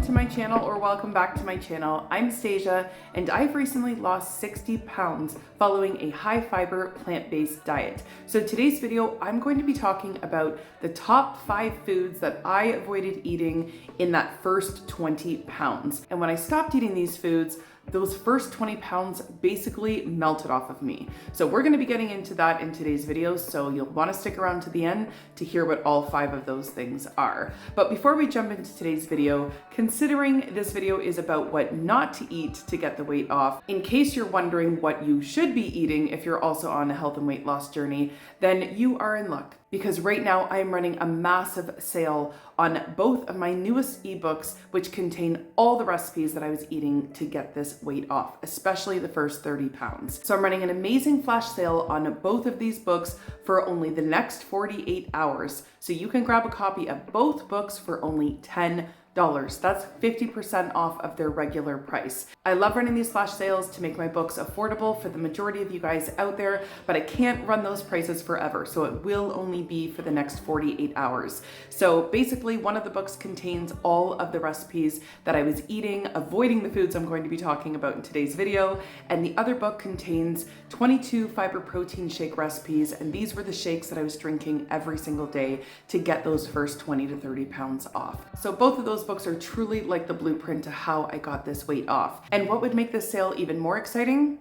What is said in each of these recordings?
to my channel, or welcome back to my channel. I'm Stasia and I've recently lost 60 pounds following a high fiber plant-based diet. So today's video, I'm going to be talking about the top 5 foods that I avoided eating in that first 20 pounds. And when I stopped eating these foods, those first 20 pounds basically melted off of me. So we're gonna be getting into that in today's video, so you'll wanna stick around to the end to hear what all 5 of those things are. But before we jump into today's video, considering this video is about what not to eat to get the weight off, in case you're wondering what you should be eating if you're also on a health and weight loss journey, then you are in luck. Because right now I am running a massive sale on both of my newest ebooks, which contain all the recipes that I was eating to get this weight off, especially the first 30 pounds. So I'm running an amazing flash sale on both of these books for only the next 48 hours. So you can grab a copy of both books for only $10. That's 50% off of their regular price. I love running these flash sales to make my books affordable for the majority of you guys out there, but I can't run those prices forever, so it will only be for the next 48 hours. So basically, one of the books contains all of the recipes that I was eating, avoiding the foods I'm going to be talking about in today's video, and the other book contains 22 fiber protein shake recipes, and these were the shakes that I was drinking every single day to get those first 20 to 30 pounds off. So both of those books are truly like the blueprint to how I got this weight off. And what would make this sale even more exciting?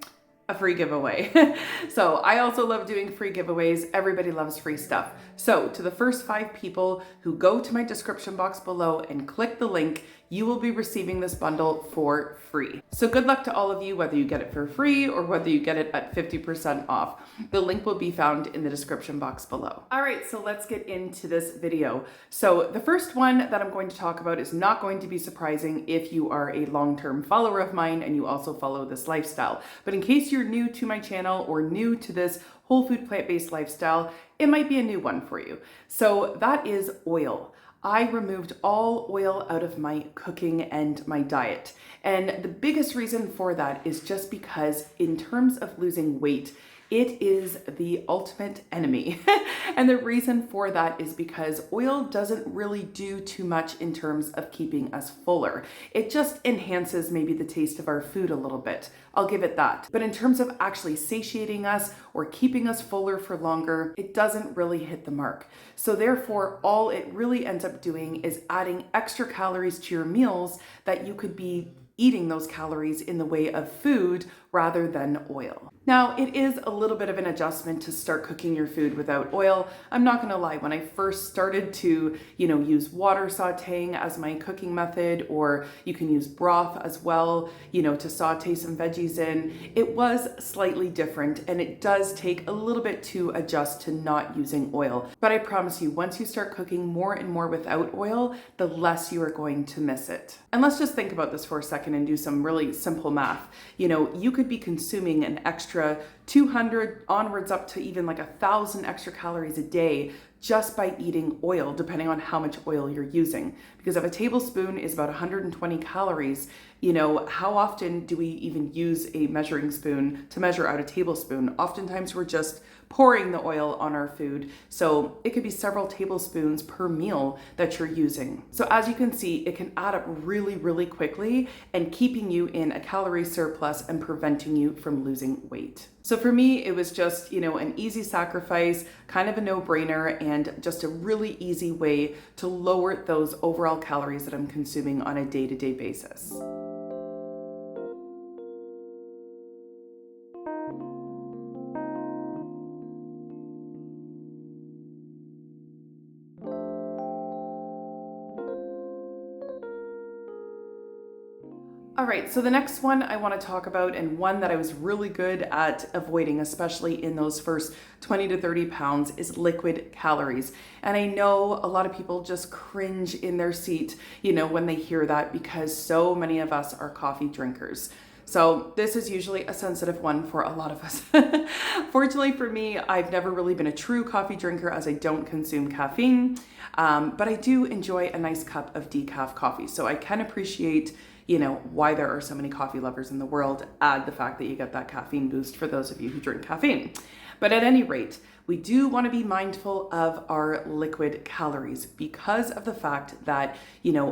A free giveaway. So I also love doing free giveaways. Everybody loves free stuff. So to the first 5 people who go to my description box below and click the link, you will be receiving this bundle for free. So good luck to all of you, whether you get it for free or whether you get it at 50% off. The link will be found in the description box below. All right, so let's get into this video. So the first one that I'm going to talk about is not going to be surprising if you are a long-term follower of mine and you also follow this lifestyle. But in case you're new to my channel or new to this whole food plant-based lifestyle, it might be a new one for you. So that is oil. I removed all oil out of my cooking and my diet. And the biggest reason for that is just because in terms of losing weight, it is the ultimate enemy. And the reason for that is because oil doesn't really do too much in terms of keeping us fuller. It just enhances maybe the taste of our food a little bit. I'll give it that. But in terms of actually satiating us or keeping us fuller for longer, it doesn't really hit the mark. So therefore, all it really ends up doing is adding extra calories to your meals that you could be eating those calories in the way of food rather than oil. Now, it is a little bit of an adjustment to start cooking your food without oil. I'm not gonna lie, when I first started to, use water sauteing as my cooking method, or you can use broth as well, to saute some veggies in, it was slightly different and it does take a little bit to adjust to not using oil. But I promise you, once you start cooking more and more without oil, the less you are going to miss it. And let's just think about this for a second and do some really simple math. You could be consuming an extra 200 onwards up to even like 1,000 extra calories a day just by eating oil, depending on how much oil you're using. Because if a tablespoon is about 120 calories, how often do we even use a measuring spoon to measure out a tablespoon? Oftentimes we're just pouring the oil on our food. So it could be several tablespoons per meal that you're using. So as you can see, it can add up really, really quickly and keeping you in a calorie surplus and preventing you from losing weight. So for me, it was just, an easy sacrifice, kind of a no-brainer, and just a really easy way to lower those overall calories that I'm consuming on a day-to-day basis. All right, so the next one I want to talk about, and one that I was really good at avoiding, especially in those first 20 to 30 pounds, is liquid calories. And I know a lot of people just cringe in their seat, when they hear that, because so many of us are coffee drinkers. So this is usually a sensitive one for a lot of us. Fortunately for me, I've never really been a true coffee drinker as I don't consume caffeine, but I do enjoy a nice cup of decaf coffee. So I can appreciate why there are so many coffee lovers in the world. Add the fact that you get that caffeine boost for those of you who drink caffeine. But at any rate, we do want to be mindful of our liquid calories because of the fact that,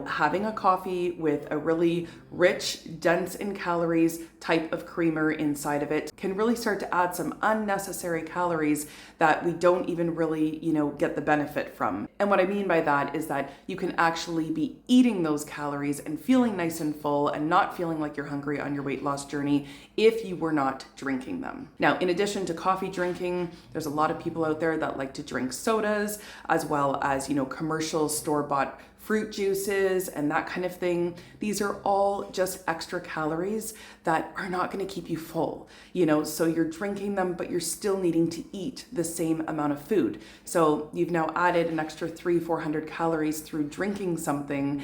having a coffee with a really rich, dense in calories type of creamer inside of it can really start to add some unnecessary calories that we don't even really, get the benefit from. And what I mean by that is that you can actually be eating those calories and feeling nice and full and not feeling like you're hungry on your weight loss journey if you were not drinking them. Now, in addition to coffee drinking, there's a lot of people out there that like to drink sodas as well as, commercial store-bought fruit juices and that kind of thing. These are all just extra calories that are not going to keep you full, so you're drinking them, but you're still needing to eat the same amount of food. So you've now added an extra 300-400 calories through drinking something,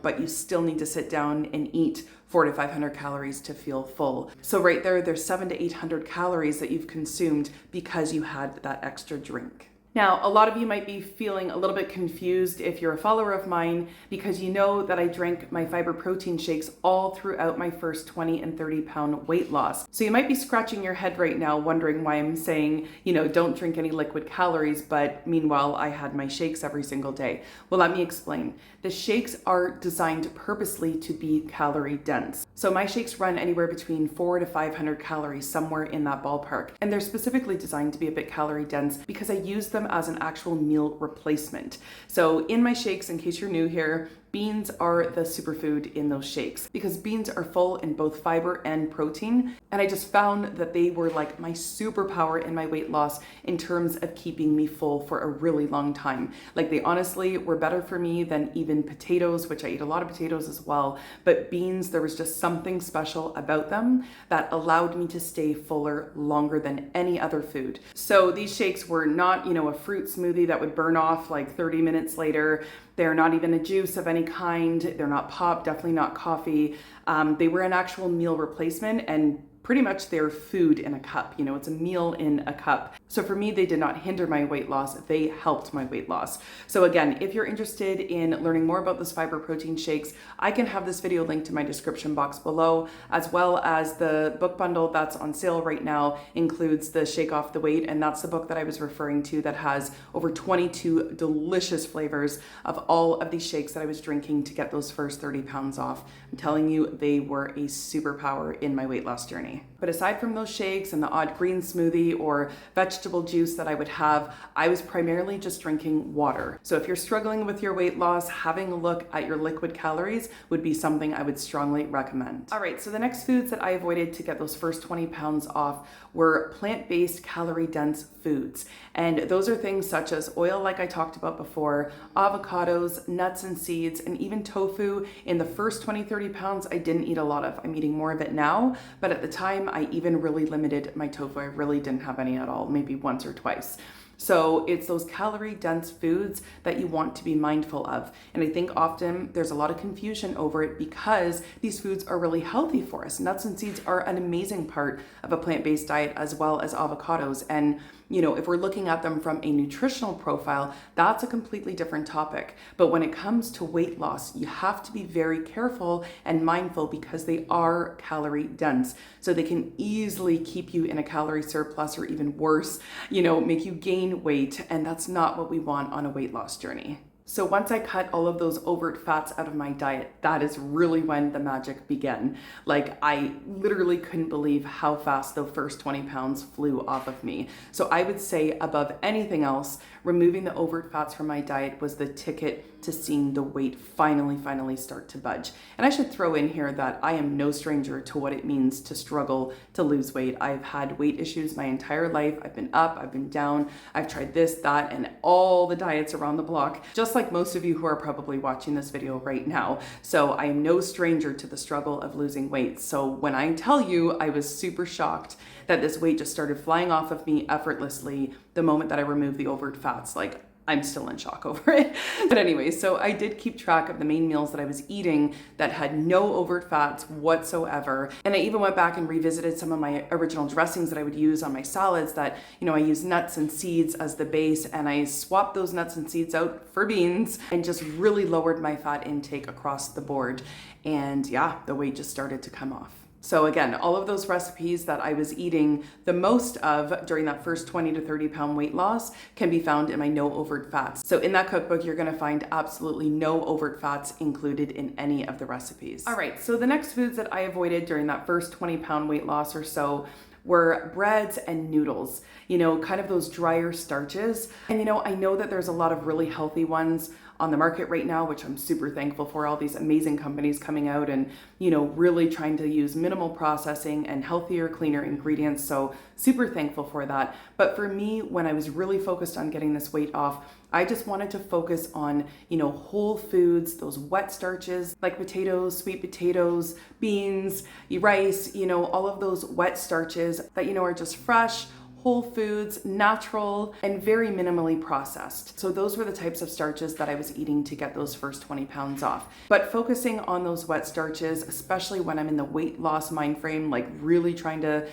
but you still need to sit down and eat 400 to 500 calories to feel full. So right there's 700 to 800 calories that you've consumed because you had that extra drink. Now, a lot of you might be feeling a little bit confused if you're a follower of mine because you know that I drank my fiber protein shakes all throughout my first 20 and 30 pound weight loss. So you might be scratching your head right now wondering why I'm saying, don't drink any liquid calories, but meanwhile I had my shakes every single day. Well, let me explain. The shakes are designed purposely to be calorie dense. So my shakes run anywhere between 400 to 500 calories, somewhere in that ballpark. And they're specifically designed to be a bit calorie dense because I use them as an actual meal replacement. So in my shakes, in case you're new here, beans are the superfood in those shakes because beans are full in both fiber and protein. And I just found that they were like my superpower in my weight loss in terms of keeping me full for a really long time. Like they honestly were better for me than even potatoes, which I eat a lot of potatoes as well. But beans, there was just something special about them that allowed me to stay fuller longer than any other food. So these shakes were not, a fruit smoothie that would burn off like 30 minutes later. They're not even a juice of any kind. They're not pop, definitely not coffee. They were an actual meal replacement and pretty much they're food in a cup. It's a meal in a cup. So for me, they did not hinder my weight loss. They helped my weight loss. So again, if you're interested in learning more about those fiber protein shakes, I can have this video linked in my description box below, as well as the book bundle that's on sale right now includes the Shake Off the Weight. And that's the book that I was referring to that has over 22 delicious flavors of all of these shakes that I was drinking to get those first 30 pounds off. I'm telling you, they were a superpower in my weight loss journey. But aside from those shakes and the odd green smoothie or vegetable juice that I would have, I was primarily just drinking water. So if you're struggling with your weight loss, having a look at your liquid calories would be something I would strongly recommend. All right, so the next foods that I avoided to get those first 20 pounds off were plant-based calorie-dense foods. And those are things such as oil, like I talked about before, avocados, nuts and seeds, and even tofu. In the first 20, 30 pounds, I didn't eat a lot of. I'm eating more of it now, but at the time, I even really limited my tofu. I really didn't have any at all, maybe once or twice. So it's those calorie-dense foods that you want to be mindful of. And I think often there's a lot of confusion over it because these foods are really healthy for us. Nuts and seeds are an amazing part of a plant-based diet, as well as avocados. And if we're looking at them from a nutritional profile, that's a completely different topic. But when it comes to weight loss, you have to be very careful and mindful because they are calorie dense. So they can easily keep you in a calorie surplus or even worse, make you gain weight. And that's not what we want on a weight loss journey. So once I cut all of those overt fats out of my diet, that is really when the magic began. Like I literally couldn't believe how fast the first 20 pounds flew off of me. So I would say above anything else, removing the overt fats from my diet was the ticket to seeing the weight finally start to budge. And I should throw in here that I am no stranger to what it means to struggle to lose weight. I've had weight issues my entire life. I've been up, I've been down, I've tried this, that, and all the diets around the block, just like most of you who are probably watching this video right now. So I am no stranger to the struggle of losing weight. So when I tell you I was super shocked that this weight just started flying off of me effortlessly the moment that I removed the overt fats, like I'm still in shock over it. But anyway, so I did keep track of the main meals that I was eating that had no overt fats whatsoever. And I even went back and revisited some of my original dressings that I would use on my salads that, I use nuts and seeds as the base, and I swapped those nuts and seeds out for beans and just really lowered my fat intake across the board. And yeah, the weight just started to come off. So again, all of those recipes that I was eating the most of during that first 20 to 30 pound weight loss can be found in my no overt fats. So in that cookbook, you're gonna find absolutely no overt fats included in any of the recipes. All right, so the next foods that I avoided during that first 20 pound weight loss or so were breads and noodles, kind of those drier starches. And I know that there's a lot of really healthy ones on the market right now, which I'm super thankful for, all these amazing companies coming out and, really trying to use minimal processing and healthier, cleaner ingredients. So super thankful for that. But for me, when I was really focused on getting this weight off, I just wanted to focus on, whole foods, those wet starches like potatoes, sweet potatoes, beans, rice, all of those wet starches that, are just fresh, whole foods, natural, and very minimally processed. So those were the types of starches that I was eating to get those first 20 pounds off. But focusing on those wet starches, especially when I'm in the weight loss mind frame, like really trying to,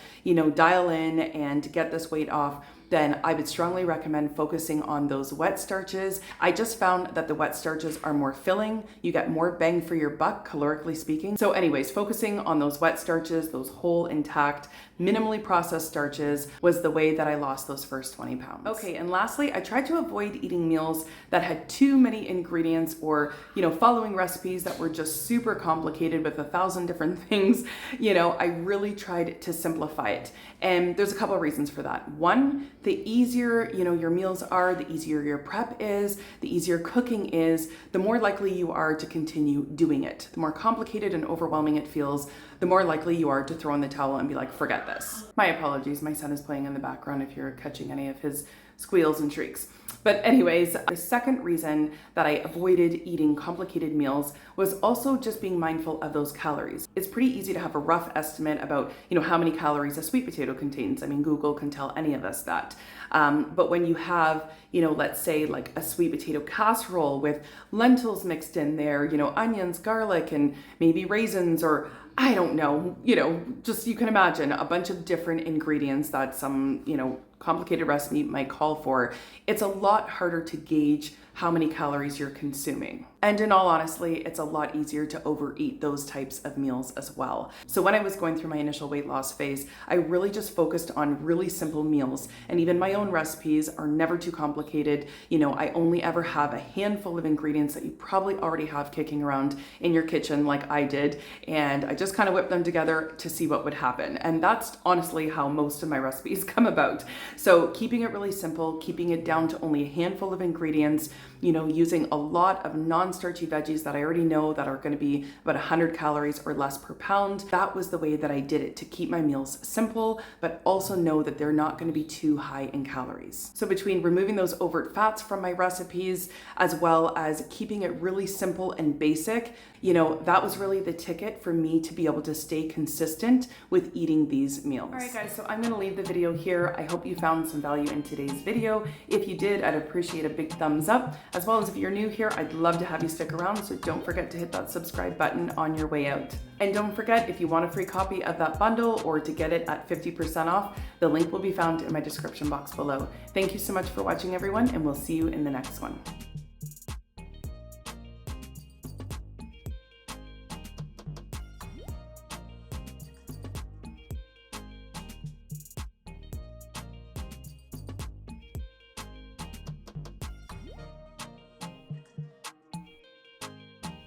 dial in and get this weight off, then I would strongly recommend focusing on those wet starches. I just found that the wet starches are more filling. You get more bang for your buck, calorically speaking. So anyways, focusing on those wet starches, those whole, intact, minimally processed starches was the way that I lost those first 20 pounds. Okay, and lastly, I tried to avoid eating meals that had too many ingredients or, following recipes that were just super complicated with 1,000 different things. I really tried to simplify it. And there's a couple of reasons for that. One, the easier, your meals are, the easier your prep is, the easier cooking is, the more likely you are to continue doing it. The more complicated and overwhelming it feels, the more likely you are to throw in the towel and be like, forget this. My apologies, my son is playing in the background if you're catching any of his squeals and shrieks. But anyways, the second reason that I avoided eating complicated meals was also just being mindful of those calories. It's pretty easy to have a rough estimate about, how many calories a sweet potato contains. I mean, Google can tell any of us that. But when you have, let's say like a sweet potato casserole with lentils mixed in there, onions, garlic, and maybe raisins, or I don't know, just you can imagine a bunch of different ingredients that some, complicated recipe might call for, it's a lot harder to gauge how many calories you're consuming. And in all honesty, it's a lot easier to overeat those types of meals as well. So when I was going through my initial weight loss phase, I really just focused on really simple meals. And even my own recipes are never too complicated. I only ever have a handful of ingredients that you probably already have kicking around in your kitchen like I did. And I just kind of whipped them together to see what would happen. And that's honestly how most of my recipes come about. So keeping it really simple, keeping it down to only a handful of ingredients, using a lot of non-starchy veggies that I already know that are going to be about 100 calories or less per pound. That was the way that I did it, to keep my meals simple, but also know that they're not going to be too high in calories. So between removing those overt fats from my recipes, as well as keeping it really simple and basic, that was really the ticket for me to be able to stay consistent with eating these meals. All right, guys, so I'm going to leave the video here. I hope you found some value in today's video. If you did, I'd appreciate a big thumbs up. As well as if you're new here, I'd love to have you stick around, so don't forget to hit that subscribe button on your way out. And don't forget, if you want a free copy of that bundle or to get it at 50% off, the link will be found in my description box below. Thank you so much for watching, everyone, and we'll see you in the next one.